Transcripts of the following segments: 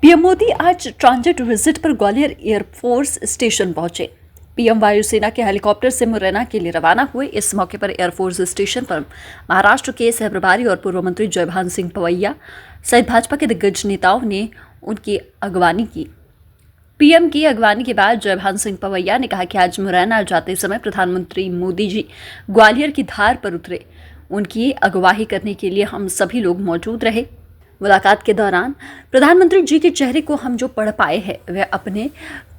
PM Modi आज transit visit पर Gwalior air force station पहुंचे। पीएम वायुसेना के हेलीकॉप्टर से मुरैना के लिए रवाना हुए। इस मौके पर एयरफोर्स स्टेशन पर महाराष्ट्र के सह प्रभारी और पूर्व मंत्री जयभान सिंह पवैया सहित भाजपा के दिग्गज नेताओं ने उनकी अगवानी की। पीएम की अगवानी के बाद जयभान सिंह पवैया ने कहा कि आज मुरैना जाते समय प्रधानमंत्री मोदी जी ग्वालियर की धार पर उतरे। उनकी अगवाही करने के लिए हम सभी लोग मौजूद रहे। मुलाकात के दौरान प्रधानमंत्री जी के चेहरे को हम जो पढ़ पाए हैं वह अपने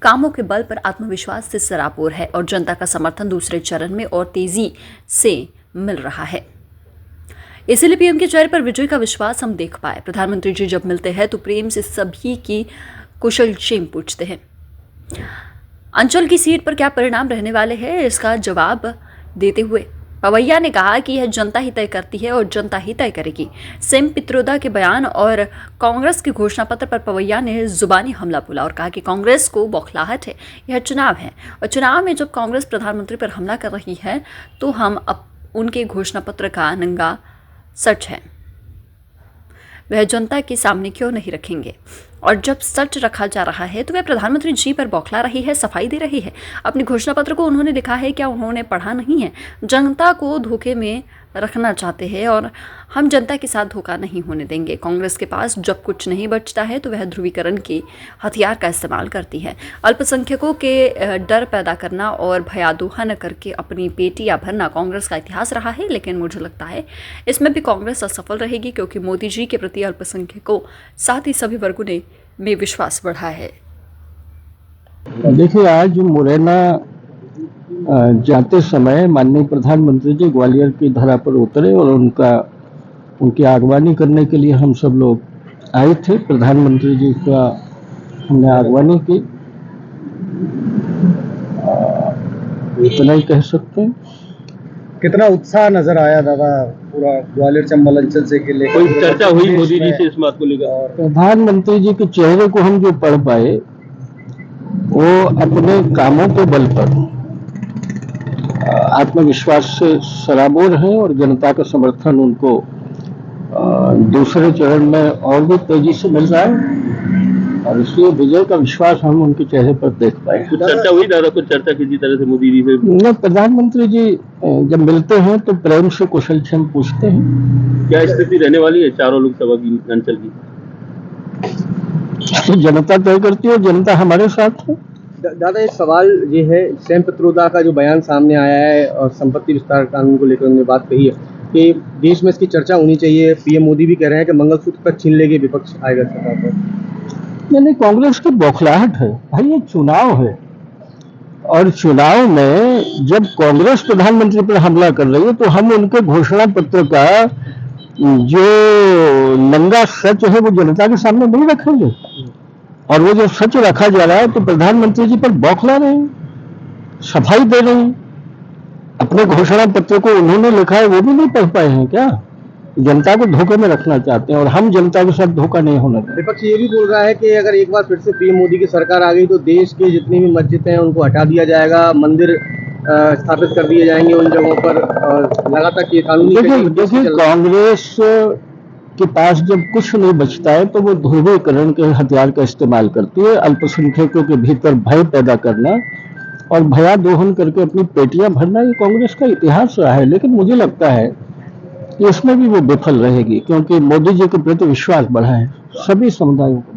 कामों के बल पर आत्मविश्वास से सराबोर है और जनता का समर्थन दूसरे चरण में और तेजी से मिल रहा है। इसीलिए पीएम के चेहरे पर विजय का विश्वास हम देख पाए। प्रधानमंत्री जी जब मिलते हैं तो प्रेम से सभी की कुशल क्षेम पूछते हैं। अंचल की सीट पर क्या परिणाम रहने वाले हैं, इसका जवाब देते हुए पवैया ने कहा कि यह जनता ही तय करती है और जनता ही तय करेगी। सेम पित्रोदा के बयान और कांग्रेस के घोषणा पत्र पर पवैया ने जुबानी हमला बोला और कहा कि कांग्रेस को बौखलाहट है, यह चुनाव है और चुनाव में जब कांग्रेस प्रधानमंत्री पर हमला कर रही है तो हम अब उनके घोषणा पत्र का नंगा सच है वह जनता के सामने क्यों नहीं रखेंगे। और जब सच रखा जा रहा है तो वह प्रधानमंत्री जी पर बौखला रही है, सफाई दे रही है। अपने घोषणा पत्र को उन्होंने लिखा है, क्या उन्होंने पढ़ा नहीं है? जनता को धोखे में रखना चाहते हैं और हम जनता के साथ धोखा नहीं होने देंगे। कांग्रेस के पास जब कुछ नहीं बचता है तो वह ध्रुवीकरण के हथियार का इस्तेमाल करती है। अल्पसंख्यकों के डर पैदा करना और भयादोहन करके अपनी पेटियां भरना कांग्रेस का इतिहास रहा है, लेकिन मुझे लगता है इसमें भी कांग्रेस असफल रहेगी क्योंकि मोदी जी के प्रति अल्पसंख्यकों साथ ही सभी वर्गों ने में विश्वास बढ़ा है। देखिए, आज मुरैना जाते समय माननीय प्रधानमंत्री जी ग्वालियर की धरा पर उतरे और उनकी आगवानी करने के लिए हम सब लोग आए थे। प्रधानमंत्री जी का हमने आगवानी की, इतना ही कह सकते हैं। कितना उत्साह नजर आया दादा पूरा ग्वालियर चंबल अंचल से के लिए? कोई चर्चा हुई मोदी जी से इस बात को लेकर? प्रधानमंत्री जी के चेहरे को हम जो पढ़ पाए वो अपने कामों के बल पर आत्मविश्वास से सराबोर है और जनता का समर्थन उनको दूसरे चरण में और भी तेजी से मिल रहा है और इसलिए विजय का विश्वास हम उनके चेहरे पर देख पाए। कुछ चर्चा हुई दादा, कुछ चर्चा किसी तरह से मोदी जी से? नहीं, प्रधानमंत्री जी जब मिलते हैं तो प्रेम से कुशल क्षेम पूछते हैं। क्या स्थिति रहने वाली है चारों लोकसभा की अंचल की? तो जनता तय करती है, जनता हमारे साथ है। दादा एक सवाल ये है, सेम पित्रोदा का जो बयान सामने आया है और संपत्ति विस्तार कानून को लेकर उन्होंने बात कही है कि देश में इसकी चर्चा होनी चाहिए। पीएम मोदी भी कह रहे हैं कि मंगलसूत्र तक छीन लेंगे विपक्ष आएगा सरकार पर। नहीं, कांग्रेस की बौखलाहट है भाई, ये चुनाव है और चुनाव में जब कांग्रेस प्रधानमंत्री पर हमला कर रही है तो हम उनके घोषणा पत्र का जो नंगा सच है वो जनता के सामने नहीं रखेंगे और वो जो सच रखा जा रहा है तो प्रधानमंत्री जी पर बौखला रहे हैं, सफाई दे रहे हैं। अपने घोषणा पत्र को उन्होंने लिखा है वो भी नहीं पढ़ पाए हैं क्या? जनता को धोखे में रखना चाहते हैं और हम जनता के साथ धोखा नहीं होना चाहिए। विपक्ष ये भी बोल रहा है कि अगर एक बार फिर से पीएम मोदी की सरकार आ गई तो देश के जितनी भी मस्जिदें हैं उनको हटा दिया जाएगा, मंदिर स्थापित कर दिए जाएंगे उन जगहों पर। लगातार ये कानूनी देखिए, कांग्रेस के पास जब कुछ नहीं बचता है तो वो ध्रुवीकरण के हथियार का इस्तेमाल करती है। अल्पसंख्यकों के भीतर भय पैदा करना और भयादोहन करके अपनी पेटियां भरना, ये कांग्रेस का इतिहास रहा है। लेकिन मुझे लगता है कि इसमें भी वो विफल रहेगी क्योंकि मोदी जी के प्रति विश्वास बढ़ा है सभी समुदायों को।